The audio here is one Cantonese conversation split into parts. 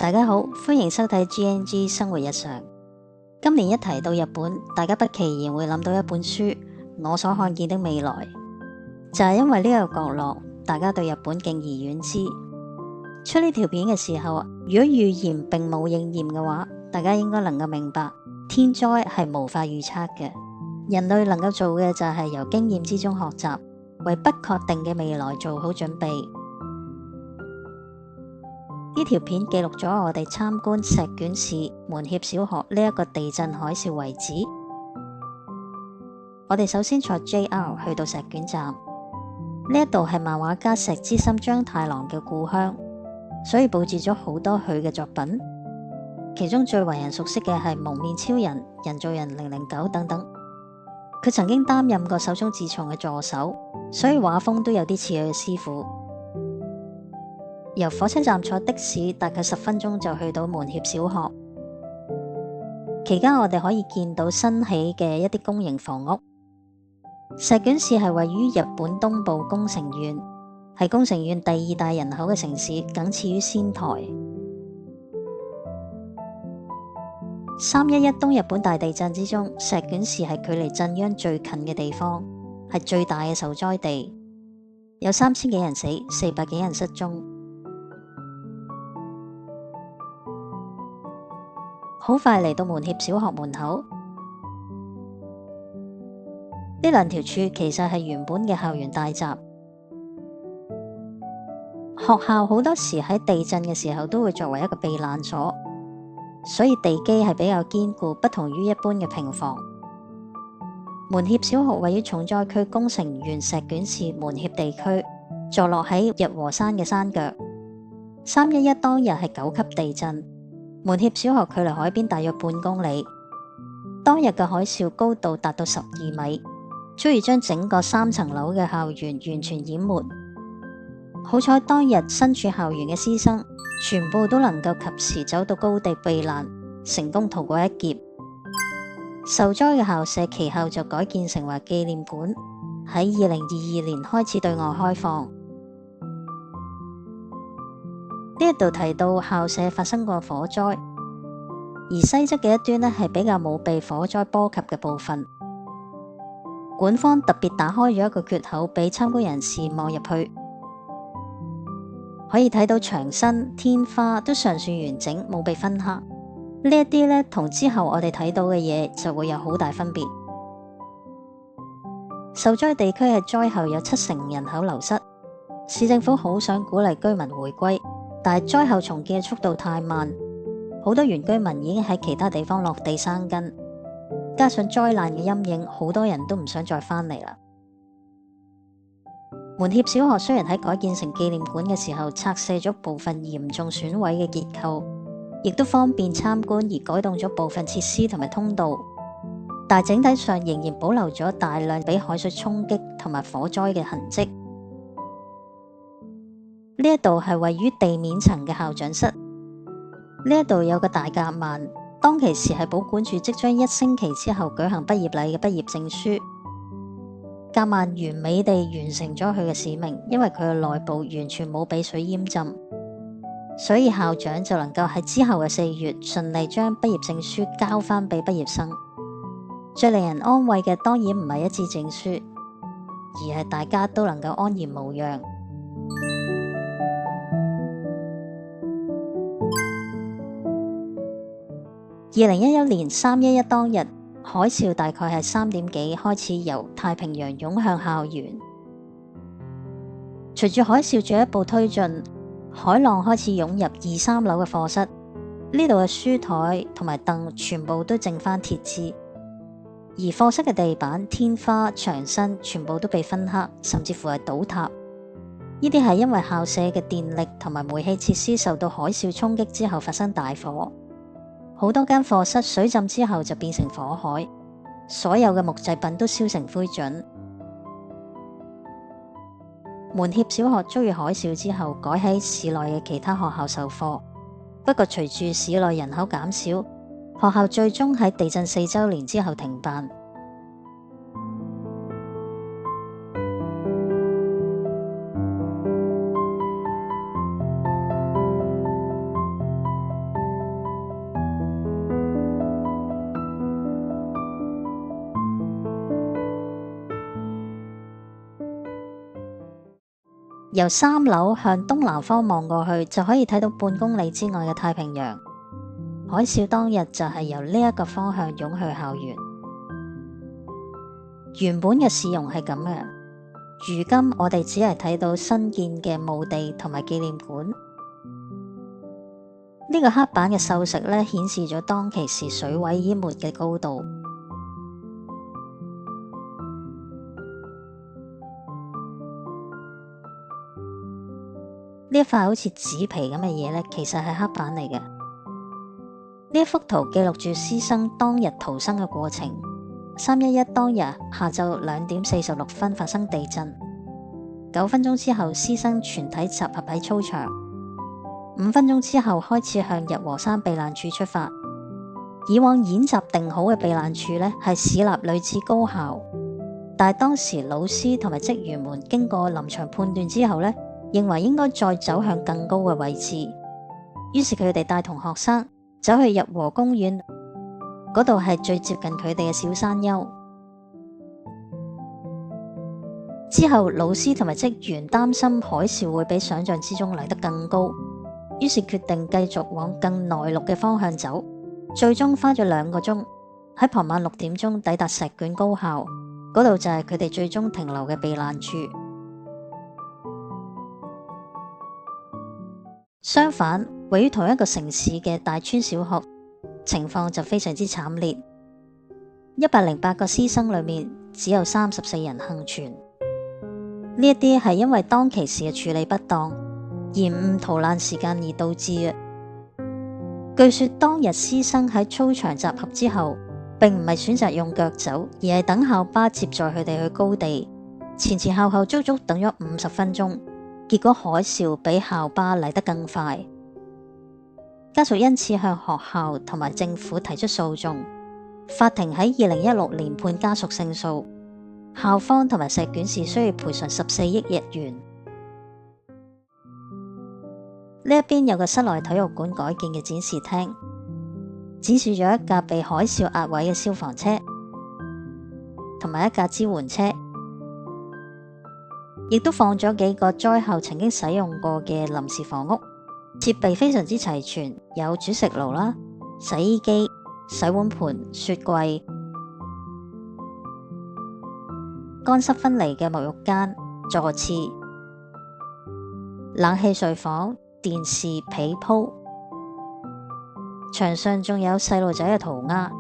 大家好，歡迎收睇 GNG 生活日常。今年一提到日本，大家不期然會諗到一本書《我所看見的未來》，就係因為呢個角落，大家對日本敬而遠之。出呢條片嘅時候，如果預言並冇應驗嘅話，大家應該能夠明白，天災係無法預測嘅。人類能夠做嘅就係由經驗之中學習，為不確定嘅未來做好準備。呢條片記錄咗我哋參觀石卷市門脇小學呢一個地震海嘯遺址。我哋首先坐 JR 去到石卷站，呢一度係漫畫家石之森章太郎嘅故鄉，所以佈置咗好多佢嘅作品。其中最為人熟悉嘅係蒙面超人、人造人009等等。佢曾經擔任過手塚治虫嘅助手，所以畫風都有啲似佢嘅師傅。由火車站坐的士大概10分鐘就去到門脇小學。期間我哋可以見到新起嘅一啲公營房屋。石卷市係位於日本東部宮城縣，係宮城縣第2大人口嘅城市，僅次於仙台。311東日本大地震之中，石卷市係距離震央最近嘅地方，係最大嘅受災地，有3000幾人死，400幾人失蹤。好快嚟到門脇小學門口，呢兩條柱其實係原本嘅校園大閘。學校好多時喺地震嘅時候都會作為一個避難所，所以地基係比較堅固，不同於一般嘅平房。門脇小學位於重災區宮城縣石卷市門脇地區，坐落喺日和山嘅山腳。311當日係9級地震。門脇小學距離海邊大約半公里，當日嘅海嘯高度達到12米，足以將整個3層樓嘅校園完全淹沒。好彩當日身處校園嘅師生全部都能夠及時走到高地避難，成功逃過一劫。受災嘅校舍其後就改建成為紀念館，喺2022年開始對外開放。呢一度提到校舍發生過火災，而西側嘅一端呢係比較冇被火災波及嘅部分。館方特別打開咗一個缺口俾參觀人士望入去，可以睇到牆身、天花都尚算完整，冇被燻黑。呢一啲呢同之後我哋睇到嘅嘢就會有好大分別。受災地區係災後有70%人口流失，市政府好想鼓勵居民回歸。但係災後重建嘅速度太慢，好多原居民已經喺其他地方落地生根，加上災難嘅陰影，好多人都唔想再返嚟啦。門脇小學雖然喺改建成紀念館嘅時候拆卸咗部分嚴重損毀嘅結構，亦都方便參觀而改動咗部分設施同埋通道，但整體上仍然保留咗大量俾海水衝擊同埋火災嘅痕跡。呢一度係位於地面層嘅校長室，呢一度有個大夾萬，當其時係保管住即將1星期之後舉行畢業禮嘅畢業證書。夾萬完美地完成咗佢嘅使命，因為佢嘅內部完全冇俾水淹浸，所以校長就能夠喺之後嘅4月順利將畢業證書交返俾畢業生。最令人安慰嘅當然唔係一支證書，而係大家都能夠安然無恙。2011年311當日，海嘯大概係3點幾開始由太平洋湧向校園。隨住海嘯進一步推進，海浪開始湧入2、3樓嘅課室，呢度嘅書台同埋凳全部都剩返鐵枝，而課室嘅地板、天花、牆身全部都被燻黑，甚至乎係倒塌。呢啲係因為校舍嘅電力同埋煤氣設施受到海嘯衝擊之後發生大火。好多間課室水浸之後就變成火海，所有嘅木製品都燒成灰燼。門脇小學遭遇海嘯之後，改喺市內嘅其他學校授課。不過隨住市內人口減少，學校最終喺地震4週年之後停辦。由3樓向東南方望過去，就可以睇到半公里之外嘅太平洋。海嘯當日就係由呢一個方向湧去校園。原本嘅市容係咁嘅，如今我哋只係睇到新建嘅墓地同埋紀念館。呢個黑板嘅秀石呢，顯示咗當其時水位淹沒嘅高度。呢一塊好似紙皮咁嘅嘢呢，其實係黑板嚟嘅。呢一幅圖記錄住師生當日逃生嘅過程。311當日下晝2點46分發生地震，9分鐘之後師生全體集合喺操場，5分鐘之後開始向日和山避難處出發。以往演習定好嘅避難處呢，係市立女子高校，但係當時老師同埋職員們經過臨場判斷之後呢，認為應該再走向更高嘅位置，於是佢哋帶同學生走去日和公園，嗰度係最接近佢哋嘅小山丘。之後老師同埋職員擔心海嘯會比想象之中嚟得更高，於是決定繼續往更內陸嘅方向走，最終花咗2個鐘，喺傍晚6點鐘抵達石卷高校，嗰度就係佢哋最終停留嘅避難處。相反，位於同一個城市嘅大川小學情況就非常之慘烈，108個師生裏面只有34人幸存。呢一啲係因為當其時嘅處理不當，延誤逃難時間而導致嘅。據說當日師生喺操場集合之後，並唔係選擇用腳走，而係等校巴接載佢哋去高地，前前後後足足等咗50分鐘。結果海嘯比校巴嚟得更快，家屬因此向學校同埋政府提出訴訟，法庭喺2016年判家屬勝訴，校方同埋石卷市需要賠償14億日元。呢一邊有個室內體育館改建嘅展示廳，展示咗一架被海嘯壓毀嘅消防車，同埋一架支援車。亦都放咗幾個災後曾經使用過嘅臨時房屋，設備非常之齊全，有煮食爐啦、洗衣機、洗碗盤、雪櫃、乾濕分離嘅沐浴間、坐廁、冷氣睡房、電視、被鋪，牆上仲有細路仔嘅塗鴉，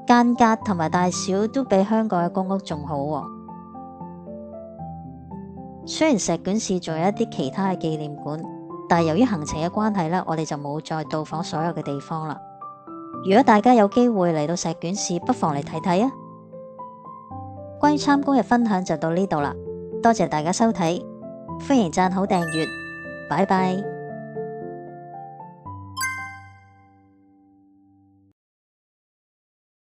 間隔同埋大小都比香港嘅公屋仲好喎。雖然石卷市仲有一啲其他嘅紀念館，但係由於行程嘅關係呢，我哋就冇再到訪所有嘅地方啦。如果大家有機會嚟到石卷市，不妨嚟睇睇啊！關於參觀嘅分享就到呢度啦，多謝大家收睇，歡迎讚好訂閱，拜拜。